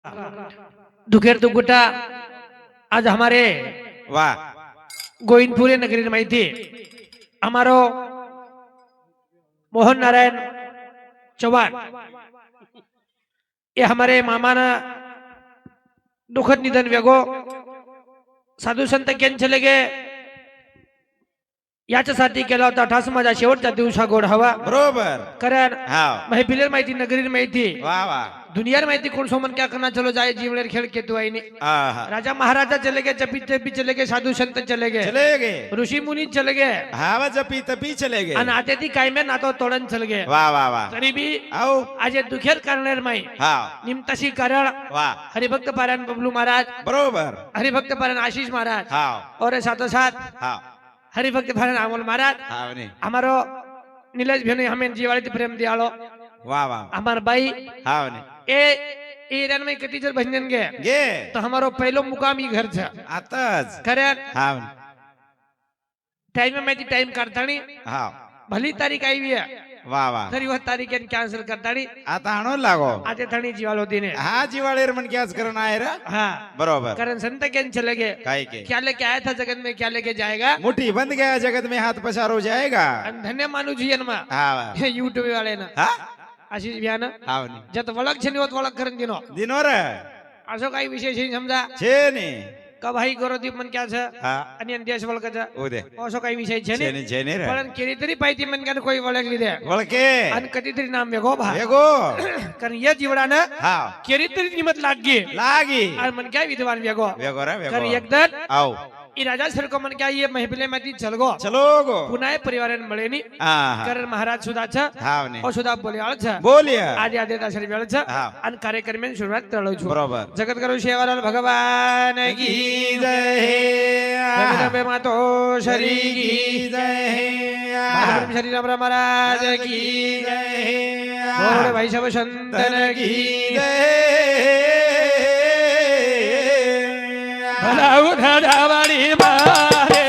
दुखेर दुगुटा आज हमारे वाह गोविंदपुरी नगरी में माहिती हमारो मोहन नारायण चौहान ये हमारे मामा ना दुखद निधन वेगो साधू संत केन चले गए याच्यासाठी केला होता ठास माझा शेवटचा दिवसा गोड हवा बरोबर कारण हाव महफिलेर माहिती नगरीर माहिती वाह वाह दुनियार माहिती कोण सोमन क्या करना चलो जाए जीवलेर खेल के तो आईने आहा राजा महाराजा चले गए जपी तपी चले गए साधु संत चले गए चले गए ऋषी मुनी चले गए हावा जपी तपी चले गए आणि आता ती काय में नातो तोडन चले गए वाह वाह वाह तरी भी आओ आज दुखेर करणार माई हाव निमताशी कारण वाह हरिभक्त पारायण बबलू महाराज बरोबर हरिभक्त पारायण आशीष महाराज हाव और साथ साथ हाव हरिभक्त पारायण अमोल महाराज हाव ने हमारो नीलेश भेने हमें जीवाड़ी प्रेम दियालो वाह वाह हमार भाई हाव ने ए ईरान में कती जर भजन गे गे तो हमारो पहलो मुकाम ही घर था आताच खरं हाव टाइम में टाइम करतानी हाव भली तारीख आई हुई है वाह वाह तरी वह तारीख कॅन्सल करतानी आता आणू लागो आज थानी जीवाल होती ने हा जीवाळेर मन क्याच करना आहे रा हाँ बरोबर कारण संत केन चले गए काय के क्या लेके आया था जगत में क्या लेके जाएगा मुट्ठी बंद गया जगत में हाथ पसार हो जाएगा आणि धन्य मानु जीवन में हाव यूट्यूब वाले ना हा आशीष भैया ना हाव ने जत वळख छे होत वळख करून दिनो दिनोर असो काही विशेष नाही समजा छे ने का भाई गरोदीप मन क्या छे हा आणि देश वळखचा उदे असो काही विषय छे छे ने ने छे ने रे पण केली तरी पाहिजे मन का कोई वळखली दे वळके आणि कधी तरी नाम वेगो भा एगो कारण या जीवडानं हाव केली तरी निमत लागी लागी आणि मन काय विद्वान वेगो वेगो रे कारण वेगो एकदम आओ ई राजा सर को मन क्या ये महफिले में चलगो चलो गो पुन्हा परिवार મળે ની हा कारण महाराज सुद्धा छ हाव ने ओ सुद्धा बोले आळ छ बोलिया आदि आदि दासरी वेळ छ हा आणि कार्यक्रम सुरुवात करू छु बरोबर जगत करू शेवालाल भगवान की की जय जगदंबे मातो शरी की की जय महाराज श्री राम महाराज की जय बोले भाई सब संतन की भला उधावाडी मारे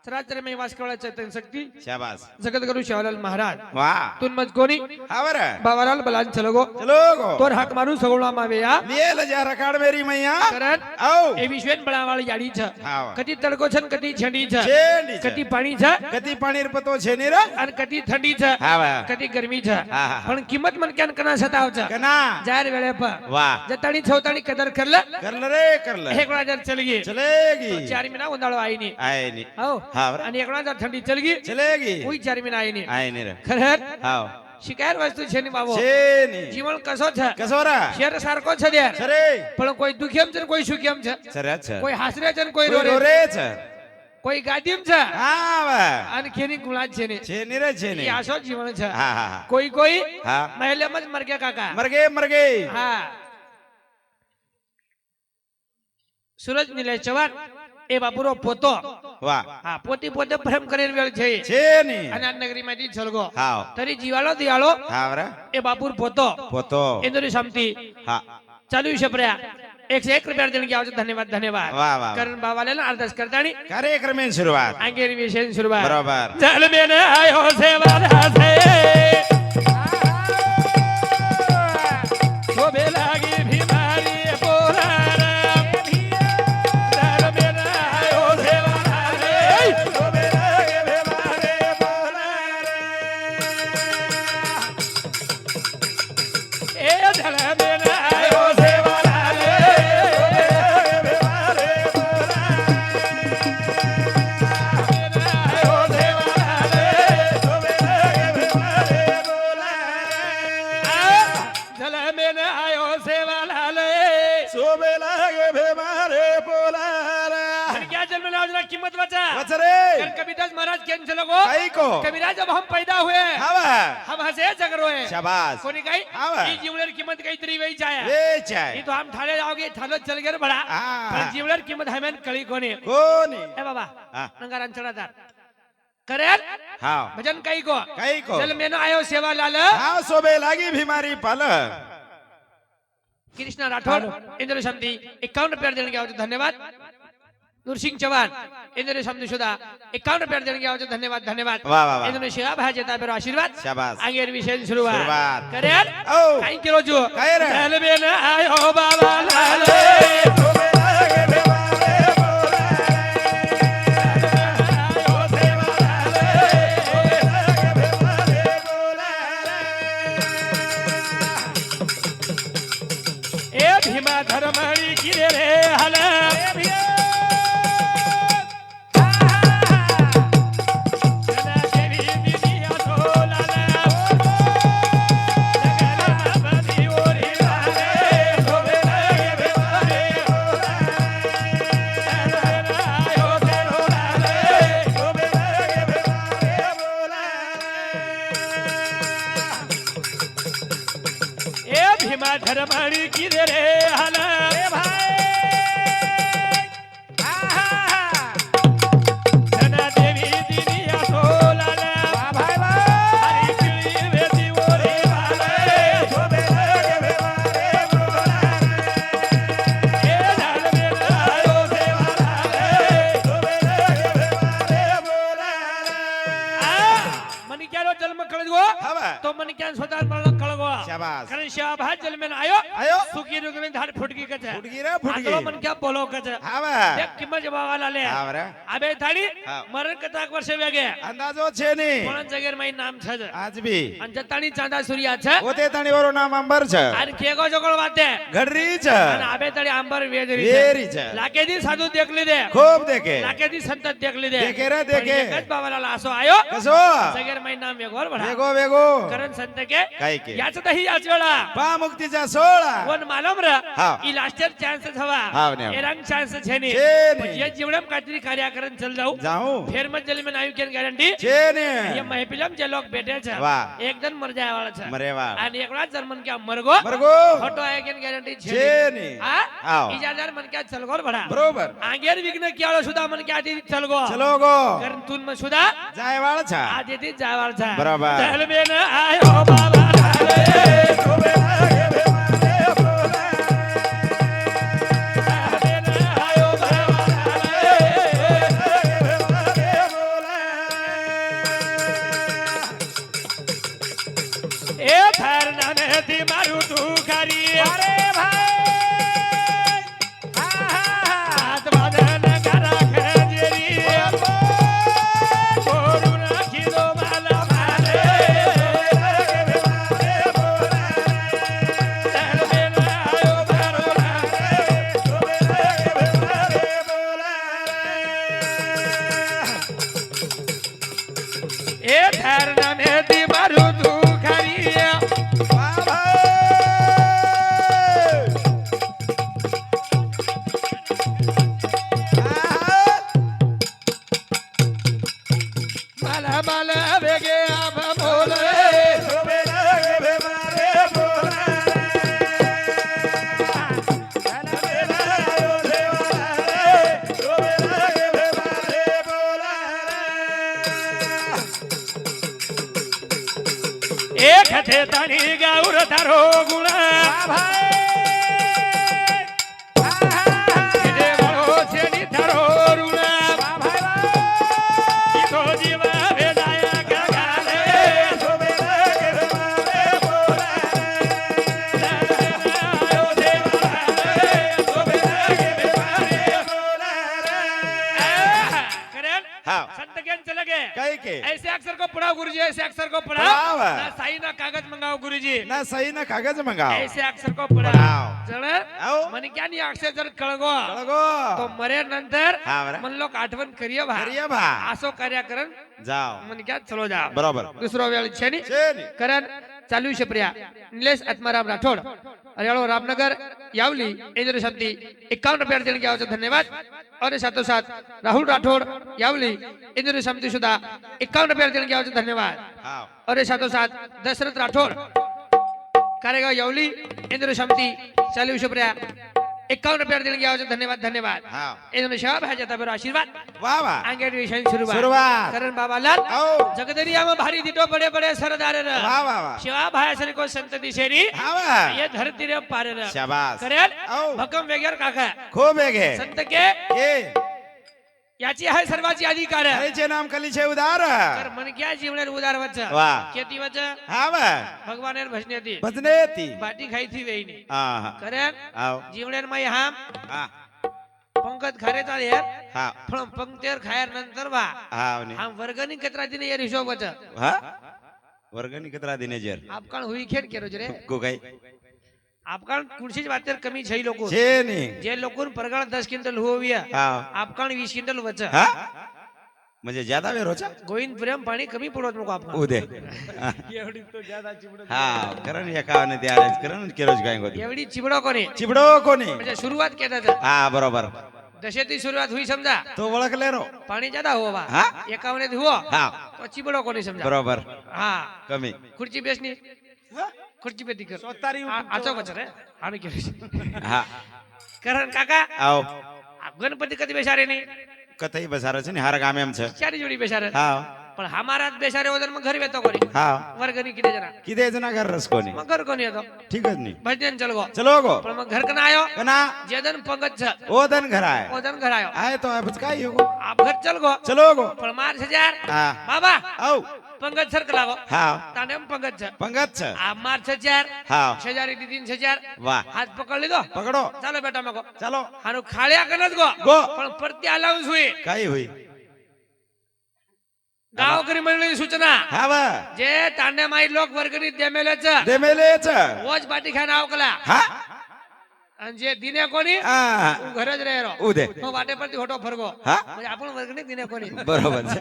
सरासर में वास कवळ चैतन्य शक्ती शाबाश जगत गुरु शिवलाल महाराज वाह तुन मज कोणी हावर बाबालाल बलान चलगो चलो गो तोर हाक मारू सगळा मावेया लिए जा रकाड मेरी मैया कारण आओ ए विश्वेन बळावाळ याडी छ हाव कधी तडको छन कधी छंडी छ छेंडी छ. कधी पाणी छ कती पाणी पतो छे ने रे आणि कधी थंडी छ हाव कधी गरमी छ हा, हा. पण किंमत मन कन कना सताव छ कना जार वेळे प वाह जताणी छवताणी कदर करलं करल रे करल एक वेळा जर चलगी चलेगी चार महिना उंदाळो आईनी आए नी हो हावर आणि एक वेळा जर थंडी चलगी चलेगी कोई चार महिना आईनी आए नी रे खरं हाव શિકાર વસ્તુ છે ની બાબો છે ની જીવન કસો છે કસોરા શેર સારકો છે દે સરે પણ કોઈ દુખેમ છે ને કોઈ સુખેમ છે સરે છે કોઈ હાસરે છે ને કોઈ કોઈ રોરે રોરે છે કોઈ ગાદીમ છે હા વા અને ખેની ગુલાજ છે ને છે ની રે છે એ ની આશો જીવન છે હા હા કોઈ હા મહેલેમાં જ મર ગયા કાકા મરગે હા સુરજ નિલેશ ચૌહાણ એ બાપુરો પોતો વાહ હા પોતે પ્રેમ કરીને વેળ છે છે ની અને આ નગરીમાંથી છલગો હાવ તરી જીવાલો દિયાળો હાવ રે એ બાપુર પોતો પોતો ઇન્દ્રી સમતી હા ચાલુ છે પ્રયા 101 રૂપિયા દેણगी આવજો ધન્યવાદ વાહ વાહ કરણ બાવા લેના અરદાસ કરતાણી કાર્યક્રમની શરૂઆત આંગેરી વિશે શરૂઆત બરોબર ચાલ બેન આયો સેવા દાસે શોભે લાગી ભીમારી પોરારા ચાલ બેન આયો સેવા દાસે શોભે લાગી ભીમારી પોરારા એ ચાલ બેન આયો સેવા किम्मत बचा वचरे कबीरदास महाराज केन चलो गो कई को कबीरा जब हम पैदा हुए हावा हम हसे जगर हुए शाबाश कोनी कई हावा ई जीवलेर कीमत कई तरी वही जाया ले चाय ई तो हम ठाणे जाओगे ठाणे चल गए बड़ा हाँ। पर जीवलेर कीमत हमें कली कोनी कोनी ए बाबा हाँ। नंगारान चढ़ादार करेल हाव भजन कई को चल मेनो आयो सेवा लाल हाव सोबे लागी बीमारी पल कृष्ण राठौर इंद्र शांति 51 रुपया देने के आवજો धन्यवाद नूरसिंह चौहान इंद्र शांति सुधा 51 रुपया देने के आवજો धन्यवाद वाह वाह वाह इंद्र शिवा भाई जता पर आशीर्वाद शाबाश आगे विशेष शुरुआत शुरुआत करेल ओ काई करो जो काई रे चल बेन आयो बाबा लाल सोबे लागे बीमारी ए भीमा धर्मणी गिरे रे हल भीमा धर्मणी गिरे रे हल तो मन क्या स्वतः कळगो शाबाश कारण शाबाश जलमेन आयो आयो सुकी रुग में धाड़ फुटकी कच फुटगी रे फुटगी आतलो मन क्या बोलो कच हावा एक किंमत जवावाला ले हाव रे अबे थाडी हाव. मरण कताक वर्ष वेगे अंदाजो छे ની कोण जगेर माई नाम छज आज भी अन जताणी चांदा सूर्या छ ઓતે તાણી વાળું નામ અંબર છે अन केगो जगळ वाते ઘડરી છે अन अबे ताडी अंबर वेजरी વેરી છે लाके दी साधु देख ली दे ખૂબ દેખે लाके दी संत देख ली दे देखे रे देखे एकच बाबाला लासो आयो કસો जगेर माई नाम वेगोर बडा વેગો वेगो करण संत के काय के याच दही याच वेळा पा मुक्तीचा सोळा कोण मालूम र हाव. ई लास्ट इयर चान्सेस हवा हाव ने. ए रंग चान्सेस छे ने छे ने. पण ये जीवडम काहीतरी कार्याकरण चल जाऊ जाऊ फेर मत जली में नायु केन गॅरंटी છે ને ये महफिलम जे लोग बैठे छे वाह. एक दिन मर जाय वाला छे मरे वा आणि एकला जर्मन क्या मरगो मरगो फोटो आहे केन गॅरंटी छे છે ને हां हाव. इजाजर मन क्या चलगोर बडा बरोबर आगेर विघ्न केळो सुद्धा मन क्या आधी चलगो चलो गो कारण तुन म सुद्धा जाय वाळ छा आधी ती जावार छे बरोबर. चल बेन आयो बाबा रे सोबे लागे बीमारी बोला बेन आयो बाबा रे ए फरना ने दी मारू तू करी अरे भाई हाथ बांधन करा खजेरी कोरू राखी दो माला माले चल बेन आयो बारो ए फरना ने दी मारू तू करी છે તારી ગાઉર તારો ગુણ કીધે વાળો છે ની તારો ઋણ ઈતો જીવા વેદાયા ગગાલે हाँ संत ज्ञान चले गए कई के ऐसे अक्षर को पढ़ाओ गुरुजी ऐसे अक्षर को पढ़ाओ। पढ़ाओ ना सही ना कागज मंगाओ गुरुजी ना सही ना कागज मंगाओ ऐसे अक्षर को पढ़ाओ। पढ़ाओ जरा आओ મને ક્યાં ની અક્ષર જર કળગો कळगो તો મરે નંतर હા બરા મન લોક આઠવણ કરીએ ભા करिया भा આસો કાર્ય કરન जाओ મને ક્યાં ચલો જાવ बरोबर દૂસરો વેળ છે ની छेनी કરન ચાલ્યું છે પ્રિયા નિલેશ આત્મારામ રાઠોડ હરિયાળો રામનગર यावली इंद्र शांति 51 रुपया देने के आवश्यक धन्यवाद और साथों साथ राहुल राठौड़ यावली इंद्र शांति सुधा 51 रुपया देने के आवश्यक धन्यवाद हाँ और साथों साथ दशरथ राठौड़ कारेगांव यावली इंद्र शांति 40 रुपया 51 रुपया देने के आवश्यक धन्यवाद धन्यवाद हाँ इंद्र शाह है जाता बेरो आशीर्वाद वाह वाह आगे विषय शुरुआत शुरुआत करण बाबा लाल आओ जगदरिया में भारी दीटो बड़े बड़े सरदार वाह वाह वाह शिवा भाई सर को संत दिशेरी हाँ वाह ये धरती रे पारे रे शाबाश करेल आओ भक्कम वगैरे काका खूब एक है संत के ये याची आहे सर्वाची अधिकार अरे चे नाम कली छे उदार तर मन क्या जीवनेर उदार वच वाह केती वच हाँ वाह भगवानेर भजनेती बजने थी बाटी खाई थी वेईनी हाँ करेल आओ जीवनेर माई हाम हाँ पंकज खारे ता यार हाँ पण पंक्तेर खायर नंतर वा हाँ उन्हें हाम वर्गनी कतरा दिने यार हिशोब वच हाँ वर्गनी कितना दिने जर आपकाण हुई खेड केरो रे को गई आपकाण कुणशीच वातेर कमी छई लोको छे नहीं जे लोकोन परगळ 10 क्विंटल होविया हाँ आपकाण 20 क्विंटल वच हाँ म्हणजे ज्यादा वेळ रोचा गोविंद प्रेम पाणी कमी पडत नको आपकाण उदे एवढी तो ज्यादा चिबडो हाँ करण एकावन्न त्यावेळेस करण केरोज काय होती एवढी चिबडो कोणी चिबडो कोणी म्हणजे सुरुवात केतात हाँ बरोबर दशेती सुरुवात हुई समजा तो ओळखले रो पाणी ज्यादा हो बा हा? 51 हुओ हाँ तो चिबडो कोणी समजा बरोबर हा कमी खुर्ची बेसनी खुर्ची पेटी कर स्वतारी आचो बच रे आम्ही केली हाँ कारण काका आओ गणपती कधी बेसारे नाही कतई बसारो છે ને હાર ગામે એમ છે चारी जोडी बेसारे હા पण हमारात बेसारे वदन मग घरी येतो कोणी હા वर्गणी किती जरा किती जण घर रस कोणी मग घर कोणी येतो ठीक आहे नी भजन चल गो चलो गो पण मग घर कना आयो कना जेदन पंगत छ ओ दन घर आहे ओदन घर आयो आहे तो आहे काय हो आप घर चल गो चलो गो पण मार हजार हा बाबा आओ पंगत सरक लागो हा तानेम पंगत छ पंगत છે आप मार हजार હા शेजारी दीदीन हजार વાહ हात पकड लीधो પકડો ચાલો બેટા મગો ચાલો હાનું ખાળ્યા કનત ગો ગો પણ પરતી અલાઉન્સ हुई काय होई गावकरी मंडळी सूचना हा वा जे तांड्या माई लोक वर्गणीत देमेलेच देमेलेच वोज बाटी खान आवकला हा आणि जे दिने कोणी आ उ घरच रे रो उदे तो वाटे परती होटो फरगो हा म्हणजे आपण वर्गणीत दिने कोणी बरोबर છે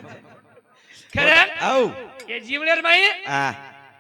खरं आऊ ये जीवनेर माई आ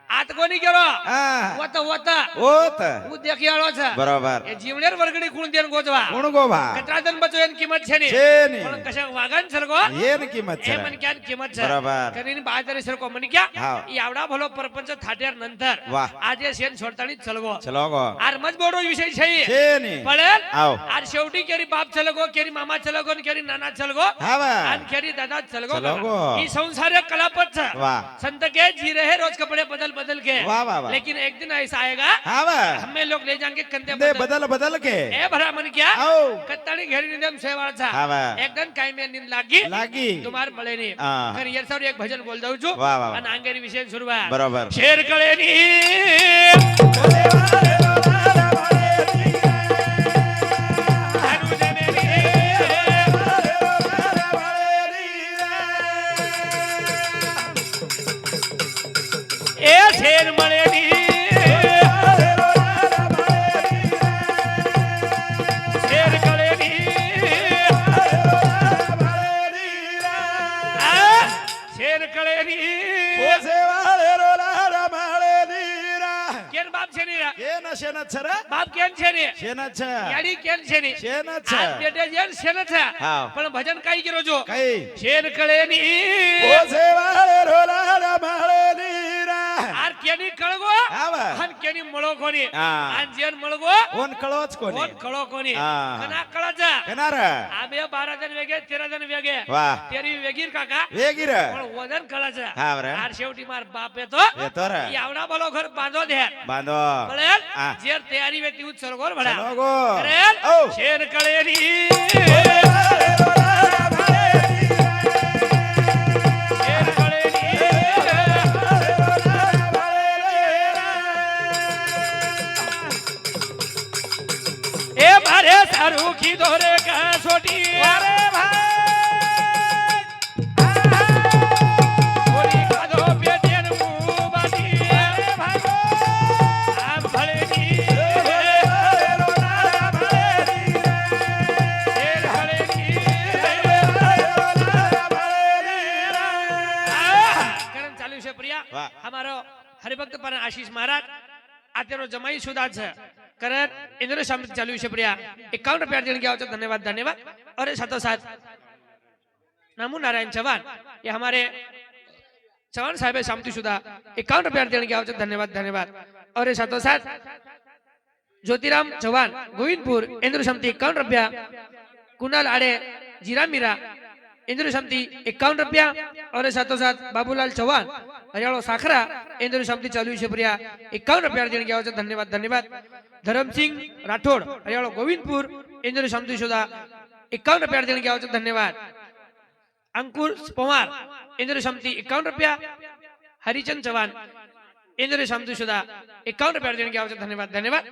आत कोणी गेलो आ वत वत ओत उ देखियाळो छ बरोबर ये जीवनेर वर्गणी कोण देन गोजवा कोण गो भा कत्रादन बचो एन किंमत छे ने છે ની पण कशा वागन सरगो येन किंमत ए છે मन क्यान किंमत छ बरोबर करीन बाजारी सरको मन क्या हा एवढा भलो परपंच थाट्यार नंतर वाह आज हे शेण सोडतानी चलगो चलो गो आर मजबोडो विषय छै છે ની पडेल आओ आर शेवटी केरी बाप चलगो केरी मामा चलगो आणि केरी नाना चलगो हा वा आणि केरी दादा चलगो चलगो. ही संसार कलापत छ वाह संत के जी रहे रोज कपड़े बदल बदल के वाह वाह वाह लेकिन एक दिन ऐसा आएगा हा वा हमें लोग ले जाएंगे कंधे दे बदल बदल बदल के ए भरा मन क्या आओ कत्तानी घेरी निदम सेवाळ था हा वा एक दिन काय में नींद लागी लागी तुम्हार बळे नी हा. खर यार सर एक भजन बोल दऊ छु वाह, वाह. आणि अंगेरी विषय सुरुवात बरोबर शेर कळे नी ए शेर मळे नी शेर कळे नी शेर कळे नी केन बाप छे नी बाप केन छे नी याडी केन छे नी आज बेटे जेन शेन था हा. पण भजन काय केरो जो काही शेर कळे नी आर केनी कळगो हा वा. आणि केनी मळो कोणी हा. आणि जेन मळगो कोण कळवच कोणी कोण कळो कोणी हा. कना कळाचा कनार आबे 12 जण वेगळे 13 जण वेगळे वा तेरी वेगीर काका वेगीर पण वजन कळाचं हा बरं. आणि शेवटी मार बाप येतो येतो रे एवढा बोलो घर बांधो द्या बांधो कळेल हा. जेर तयारी व्यक्ती उत्सर्गोर भडा चलो गो कळेल औ. शेर कळेली शेर कळेली ए मारे सारू की दोरे का सोटी अरे भाई गोरी का दो बेटेन मुबाती अरे भाई आम भलेनी शेर भलेनी करण चालू છે પ્રિયા વાહ. हमारो हरिभक्त पर आशीष महाराज आतेरो जमाई सुधा છે करण इंद्र शाम चालू છે प्रिया 51 रुपया देने गया धन्यवाद धन्यवाद और साथों साथ नामू नारायण चौहान ये हमारे चौहान साहब शामती सुधा 51 रुपया देने गया धन्यवाद धन्यवाद और साथों साथ ज्योतिराम चौहान गोविंदपुर इंद्र शामती 51 रुपया कुणाल आड़े जीरा मीरा इंद्र शामती 51 रुपया और साथों साथ बाबूलाल चौहान हरियाणा साखरा इंद्र शामती चालू છે प्रिया 51 रुपया देने गया धन्यवाद धन्यवाद धर्म सिंह राठौड़ हरियाणा गोविंदपुर इंद्र शामती सुधा 51 रुपया देने गया धन्यवाद अंकुर पवार इंद्र शामती 51 रुपया हरिचंद चौहान इंद्र शामती सुधा 51 रुपया देने गया धन्यवाद धन्यवाद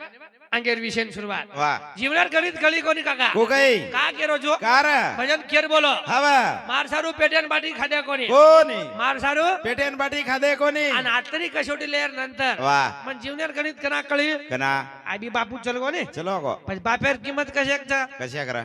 अंगेर विषय सुरुवात वा जीवनार गणित गली कोणी काका को गई का केरो जो कार भजन केर बोलो हवा मार सारू पेटेन बाटी खाद्या कोणी कोणी मार सारू पेटेन बाटी खादे कोणी आणि आतरी कसोटी लेअर नंतर वा पण जीवनार गणित कना कळी कना आबी बापू चल कोणी चलो गो पण बापेर किंमत कशाक छ कशा करा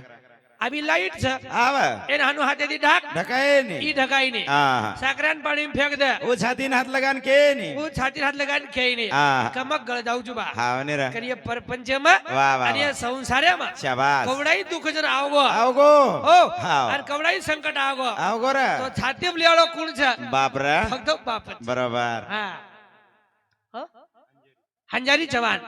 आबी लाईट छ आवा एन हानु हाते दी ढाक ढकाय नी ई ढकाई नी आ साकरान पाणी फेक दे ओ छातीन हात लगान के नी वो छाती हात लगान खेई नी आ कमक गळ जाऊ जुबा हाव ने रा करिय परपंचम वा वा आणि या संसार्यामा शाबास कवडाई दुःख जर आवगो आव गो हो हाव आणि कवडाई संकट आवगो आव गो रा तो छाती लियाळो कोण छ बाप रा फक्त बापच बरोबर हा हो? हंजारी चव्हाण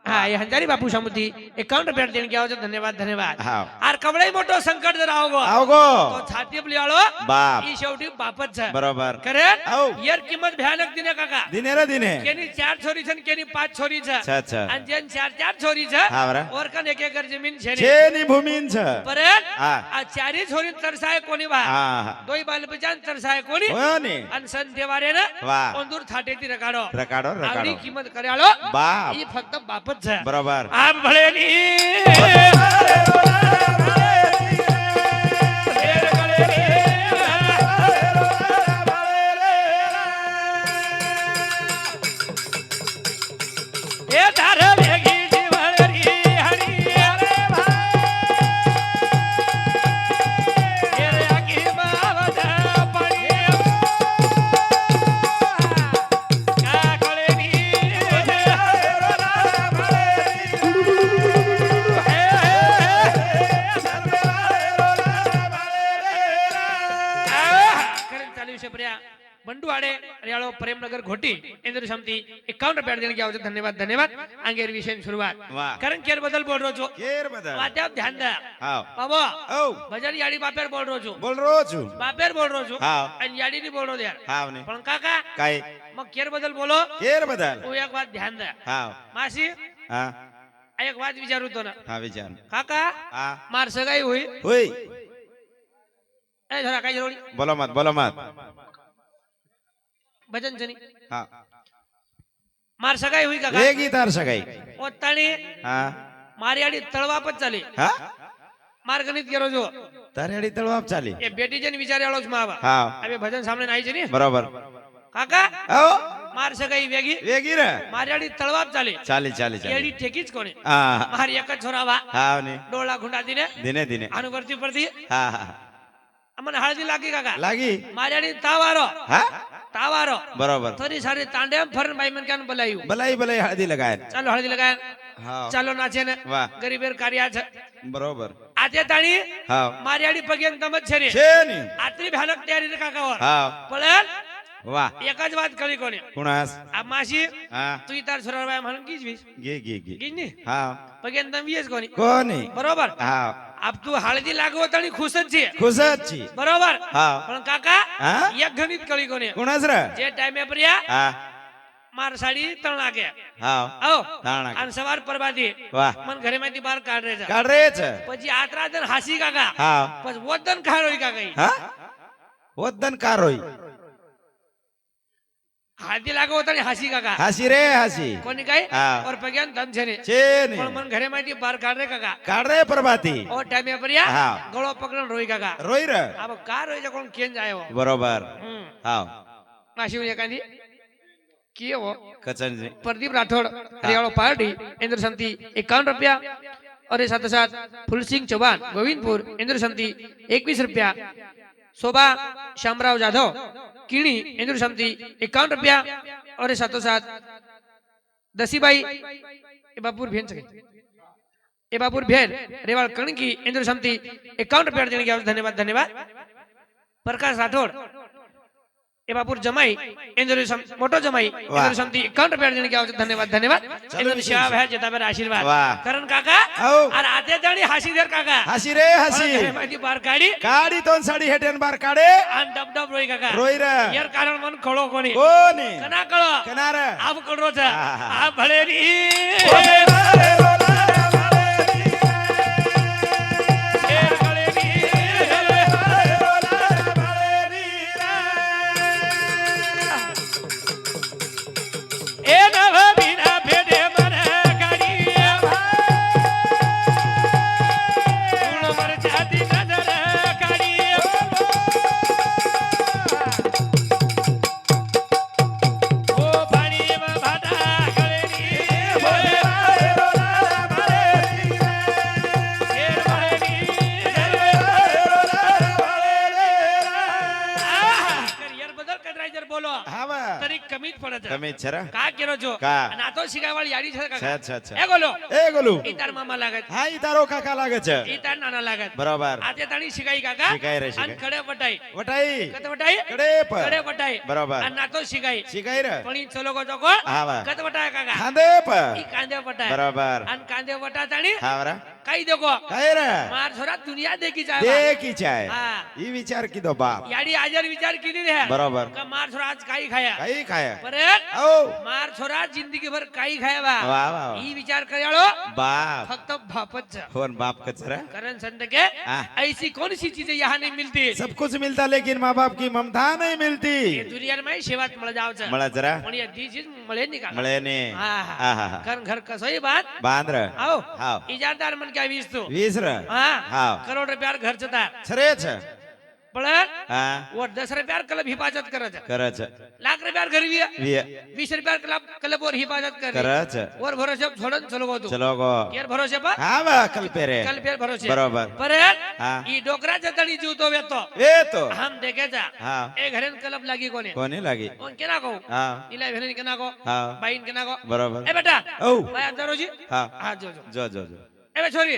हा ये हंजारी बापू समुद्री 51 रुपया देने गया धन्यवाद धन्यवाद हाव आर कवडाई मोठो संकट जर आवगो आव गो तो छाती लियाळो बाप ई शेवटी बापच छ बरोबर करेन आव यार किंमत भयानक दिने काका दिने रे दिने केनी 4 छोरी छन केनी 5 छोरी छ अच्छा अच्छा आणि जेन 4 छोरी छ हाव रा और कन एक एकर जमीन छे छे नी भूमीन छ परत हा आ चारी छोरी तरसाय कोणी बा हा दोई बालबजान तरसाय कोणी हो नी आणि सन देवारे ना वा ओंदूर थाटेती रकाडो रकाडो आवडी रकाडो किंमत कर्याळो बाप ई फक्त बापच छ बरोबर आप भळेली ए धार वेगी जीवळरी हरी अरे भाई ए आगी बावदा पडी का कळेली करण चालू છે પ્રિયા बंडू आड़े रियालो प्रेमनगर घोटी इंद्र शामती 51 रुपया देने गया धन्यवाद धन्यवाद अंगेर विषय सुरुवात वाह करण केर बदल बोल रो छो केर बदल वात्या ध्यान दे हाव बाबा औ भजन याडी बापेर बोल रो छो बोल रो छु बापेर बोल रो छो हाव आणि याडी नी बोल रो दे हाव ने पण काका काय मग केर बदल बोलो केर बदल तू एक बात ध्यान दे हाव मासी हा एक बात विचारू तो ना हा विचार काका हा मार सगाई हुई होय ए जरा काय जरोडी बोलो मत भजन जनी हा मार सगाई हुई काका हे गीतार सगाई ओताणी हा मारी आडी तळवापच चाली हा मार गणित केरो जो तारेडी तळवाप चाली ए बेटी जन विचाराळोच मावा हाव अबे भजन सामने नाही છે ને बरोबर काका औ मार सगाई वेगी वेगी रे मारी आडी तळवाप चाली चाली एडी ठेकीच कोणी हा मार एकच छोरावा हाव ने डोळा खुंडा दिने दिने दिने अनुवर्ती परती हा हा अमन हळदी लागी काका लागी मारी आडी तावारो हा बरोबर थोड़ी सारी तांडे फरन भाई मन कान बोलायू भलाई भलाई हळदी लगायन चलो हळदी लगाय हाव चलो नाचे ने वाह गरीबेर कार्या छ बरोबर आते ताणी हाव मारी आडी पगेन तमत छे रे छेनी आत्री भयानक तयारी रे काकावर हाव पळेल વાહ એક જ વાત કરી કોને કુણાસ આ માસી હા તું તાર છોરાભાઈ મને કીધવીસ ગે ગે ગે કીધની હા પગેન તમે વીસ કોની કોની બરોબર હા આપ તું હાલદી લાગવો તણી ખુશ જ છે ખુશ જ છી બરોબર હા પણ કાકા હા એક ગણિત કરી કોને કુણાસ રે જે ટાઈમે પ્રિયા હા માર સાડી 3 વાગે હા આવો તાણા અને સવાર પરબાદી વાહ મન ઘરે માંથી બહાર કાઢે છે કાઢ રે છે પછી આતરા દન હાસી કાકા હા પછી વોદન ખારોઈ કાકા ઈ. હા વદન કારોઈ હાલદી લાગવો તણી હાસી કાકા હાસી રે હાસી કોની કઈ હા. ઓર પગેન ધન છે ને છે ને પણ મન ઘરે માંથી બહાર કાઢે કાકા કાઢ રે પ્રભાતી ઓ ટાઈમે પ્રિયા હા. ગળો પકડન રોઈ કાકા રોઈ રે આ કાર રોઈ છે કોણ કેન જાયો બરોબર હા માસી હું એકાંદી કેવો કચનજી प्रदीप राठौड़ हरियाणा पार्टी इंद्र शांति 51 रुपया और ये साथ साथ फुल सिंह चौहान गोविंदपुर इंद्र शांति 21 रुपया शोभा श्यामराव जाधव कीणी इंद्र शांति 51 रुपया और ये साथ साथ दसीबाई ए बापुर भेन सके ए बापुर भेन रेवाड़ कणकी इंद्र शांति 51 रुपया देने के धन्यवाद धन्यवाद प्रकाश राठौड़ ए बापुर जमाई इंद्र मोटो जमाई इंद्र शांति 51 रुपया देने के धन्यवाद धन्यवाद इंद्र शिवाब है जताबर आशीर्वाद वाह. करण काका औ. और आते दाणी हासीदेर काका हासी रे हासी माहिती बार काढी काढी तोन साडी हेटेन बार काढे आणि डब डब रोई काका रोई रे यार कारण मन कळो कोणी कोणी कना कळो कनार आप कळो छ आहा. आ भळे री शेर भळे री. ए नभ बिना भेडे मन गाडी गुण मर जाती नजर काढी ओ पाणी भाटा गळेरी शेर भळेरी. करियर बदल कटरायजर बोलो हा बा तरी कमीच पडत कमी छरा का केरो છો का? અને આ તો શિકાવાળી યાડી છે કાકા अच्छा अच्छा એ બોલો ए गोलू ઈ તાર મામા લાગે हा ઈ તારો કાકા લાગે છે ઈ તાર નાના લાગે બરોબર આતે તાણી શિકાઈ કાકા શિકાઈ રે, શિકાઈ. અને કડે વટાઈ વટાઈ કત વટાઈ કડે પર કડે વટાઈ બરોબર. અને ના તો શિકાઈ શીખાઈ રે પણ ઈ ચલો કો જોકો હા બા કત વટાય કાકા ખાંદે પર ઈ કાંદે વટાય બરોબર અને કાંદે વટા તાણી હા બરા કઈ દેકો કાઈ રે માર છોરા દુનિયા દેખી જાય देखी चाय હા ઈ વિચાર કીધો બાપ યાડી હાજર વિચાર કીધી રે બરોબર કે માર છોરા આજ કાઈ ખાયા કઈ ખાય પરે ઓ માર છોરા જિંદગી ભર કાઈ ખાયા બા વાહ વાહ ઈ વિચાર કર્યાળો बाप फक्त भापच છે फोन बाप कचरा करण संत के हाँ. ऐसी कौन सी चीजें यहाँ नहीं मिलती सब कुछ मिलता लेकिन माँ बाप की ममता नहीं मिलती ये दुनिया में सेवात मळ जाव छ मला जरा पण ये दी चीज मळे निकाल मळे ने हा हा हा हा घर घर कसोई बात बांद्र आओ हाव इजारदार मन क्या वीस तू वीस र हाँ हाव करोड़ रुपया घर चता छरे छ पण हा वो 10 रुपया क्लब हिफाजत करत छ कर छ लाख रुपया घरी भी वी 20 रुपया क्लब क्लब और हिफाजत कर कर छ और भरोसे छोड़न चलो गो तू चलो गो केर भरोसे पा हा बा कल पेरे कल फेर भरोसे बरोबर पर हाँ. ई डोकरा जतणी जीव तो वेतो ए तो हम देखे जा हा ए घरेन क्लब लागी कोने कोणी लागी कोण केना को हा इला भेने केना को हा बाईन केना को बरोबर ए बेटा औ भाई आप जरो जी हा हां जो जो जो जो जो ए बे छोरी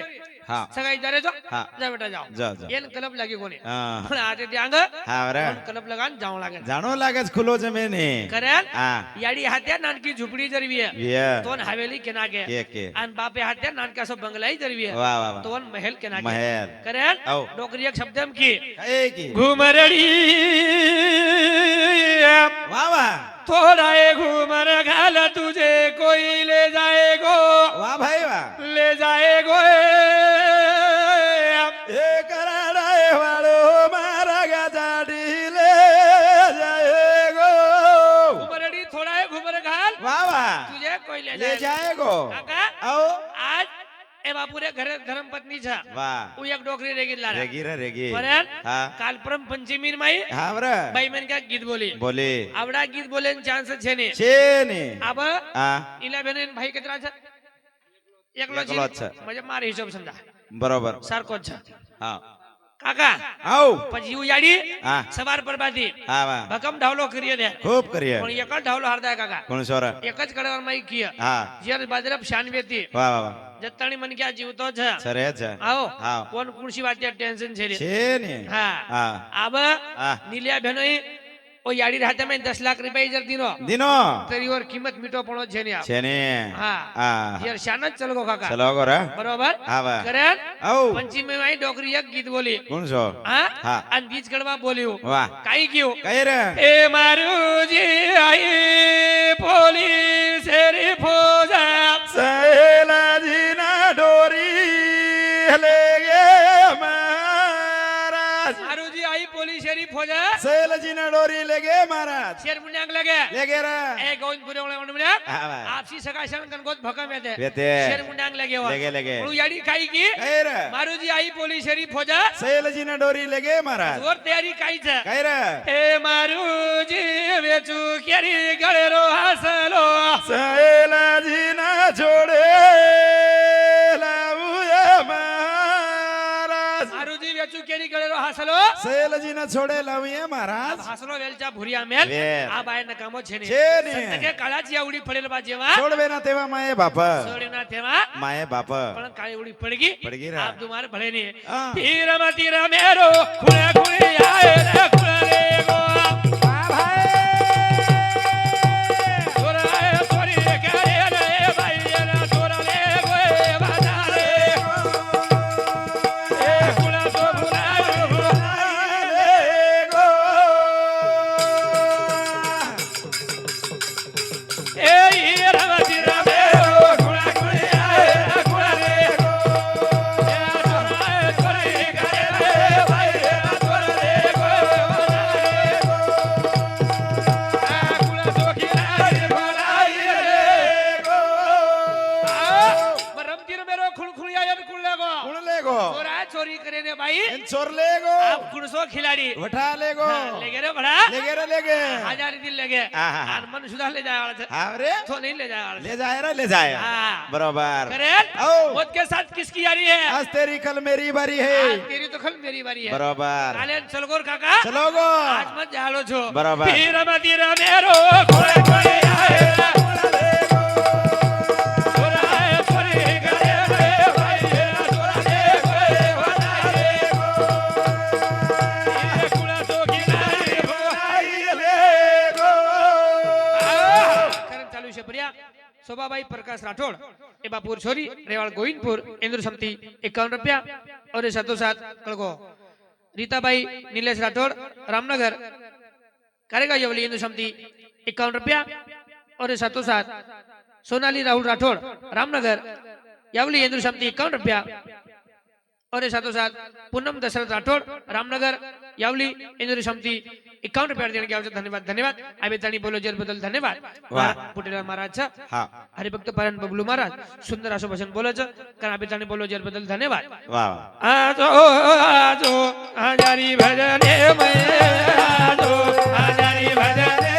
हा सगाई जरे जो हा जा बेटा जाओ जो जो येन क्लब लागी कोने हा पण आते त्यांग हा बरा क्लब लगान जाऊ लागे जाणो लागेच खुलो जमेने करेल हा याडी हात्या नानकी झुपडी जरवी ये तोन हवेली केना के के आणि बापे हात्या नानका सो बंगलाई जरवी वाह वाह वाह तोन महल केना के महल करेल औ डोकरी एक शब्दम की काय की घुमरडी वाह वाह थोड़ा ए घूमर घाल तुझे कोई ले जाएगो वाह भाई वाह ले जाएगो हे कराडाय वाळो मारा गाजाडी ले जाएगो घुमरडी थोड़ा ए घूमर घाल वाह वाह तुझे कोई ले ले जाएगा जाएगो काका आओ आज ए बापुरे घरे धर्म पत्नी छ वाह उ एक डोकरी रेगी लारा रेगी रे रेगी परन हा काल परम पंचमी माई हा बरा बाई मन का गीत बोली बोले आवडा गीत बोले चान्स छे ने छे ने अब हा इला बेन भाई केतरा छ एकलो एकलो छ. म्हणजे मार हिशोब समजा बरोबर सारखो छ हा काका आओ પછી હું યાડી हा સવાર પરબાદી हा वाह ભકમ ઢાવલો કરીએ દે खूप करिए પણ એક જ ઢાવલો હારદા કાકા कोण सोरा એક જ કડવાર માં કીય हा જેર બાજરાપ શાનવેતી वाह वाह वाह જત્તાણી મન ક્યાં જીવતો છે सरे छ આવો હા કોણ કુણસી વાત ટેન્શન છે રે छे ने હા हा આબ હા નીલિયા બહેનોઈ ઓ યાડી રાતે મેં 10 લાખ રૂપિયા જર દીનો દિનો તરી ઓર કિંમત મીઠો પણ છે ને છે ને હા હા યાર શાન જ ચલગો કાકા ચલો ગોરા બરોબર હા વા કરે ઓ પંચમી માં ડોકરી એક ગીત બોલી કોણ છો હા હા. અને બીજ ગળવા બોલ્યું વાહ કાઈ ગયું કઈ રે એ મારું જી આઈ પોલીસ રી ફોજા સહેલાજી ના ડોરી લેગે મહારાજ મારું જી આઈ પોલીસ રી ફોજા સહેલાજી ના ડોરી લેગે મહારાજ શેર મુન્યાંગ લગે લેગે રે એ ગોવિંદપુરે ઓલે મુન્યાંગ હા વા આપસી સગાશન કન ગોત ભકમ વેતે વેતે. શેર મુન્યાંગ લગે વા લેગે લેગે ઓલું યાડી કાઈ કી કઈ રે મારું જી આઈ પોલીસ રી ફોજા સહેલાજી ના ડોરી લેગે મહારાજ જોર તૈયારી કાઈ છે કઈ રે એ મારું જી વેચું કેરી ગળેરો હાસલો સહેલાજી ના જોડે લાવુએ મહારાજ મારું જી વેચું કેરી ગળેરો હાસલો સહેલાજી ના છોડે લાવીએ મહારાજ હાસલો વેલચા ભુરિયા મેલ વેલ. આ બાય નકામો છે ને છે ને. સંતકે કાળાજી આવડી પડેલ બા જેવા છોડવે ના તેવા માએ બાપા સોડીના તેવા માએ બાપા પણ કાળી ઉડી પડી પડી ગઈ ગઈ રા. આપ તું મારે ભલે ની હા. તીરમાં તીરા મેરો ખુણે ખુણે આય રે ખુણે રે ગો સોરાય સોરી રે કરે રે ભાઈ રે સોરા લે ગો બાજા રે એ ખુણા તો ખુણા એ હીરા તીરા મેરો ખુણા ખુણે આય રે ખુણે રે ગો એ સોરાય સોરી કરે રે ભાઈ રે સોરા લે ગો બાજા રે આ ખુણા તો ખીરા રે ભલાઈ રે રમતીર મેરો ખુણખુણિયા યન ખુણ લેગો કોણ લેગો ચોરા ચોરી કરીને ભાઈ એન ચોર લેગો આપ ખુણસો ખિલાડી વઠા લેગો લેગે રે બડા લેગે રે લેગે हजार दिल लगे आहा. और मन सुधा ले जाए वाला था હા રે तो नहीं ले जाए वाला ले जाए रे ले जाए हाँ बरोबर करे आओ मौत के साथ किसकी यारी है आज तेरी कल मेरी बारी है आज तेरी तो कल मेरी बारी है बरोबर काले चलगोर काका चलो गो आज मत जालो छो बराबर. तीरा मतीरा मेरो खोले खोले आए छोरा है छोरी करे रे भाई छोरा ले गोए वाला रे ये कुड़ा तो किनारे भोलाई लेगो करण चालू છે પ્રિયા શોભાભાઈ પ્રકાશ રાઠોડ એ બાપુર છોરી રેવાળ ગોવિંદપુર इंद्र समती 51 रुपया और ये साथों साथ कड़को रीताबाई नीलेश राठौड़ रामनगर करेगा यवली इंद्र समती 51 रुपया और ये साथों साथ सोनाली राहुल राठौड़ रामनगर यावली इंद्र समती 51 रुपया और ये साथों साथ पूनम दशरथ राठौड़ रामनगर यावली इंद्र समती 51 रुपया देने के आवश्यक धन्यवाद धन्यवाद आबेतानी बोलो जर बदल धन्यवाद वाह. पुटेला महाराज छा हाँ हरिभक्त पारण बबलू महाराज सुंदर आशो भजन बोले छ कारण आबेतानी बोलो जर बदल धन्यवाद वाह आजो हजारी भजने में आजो हजारी भजने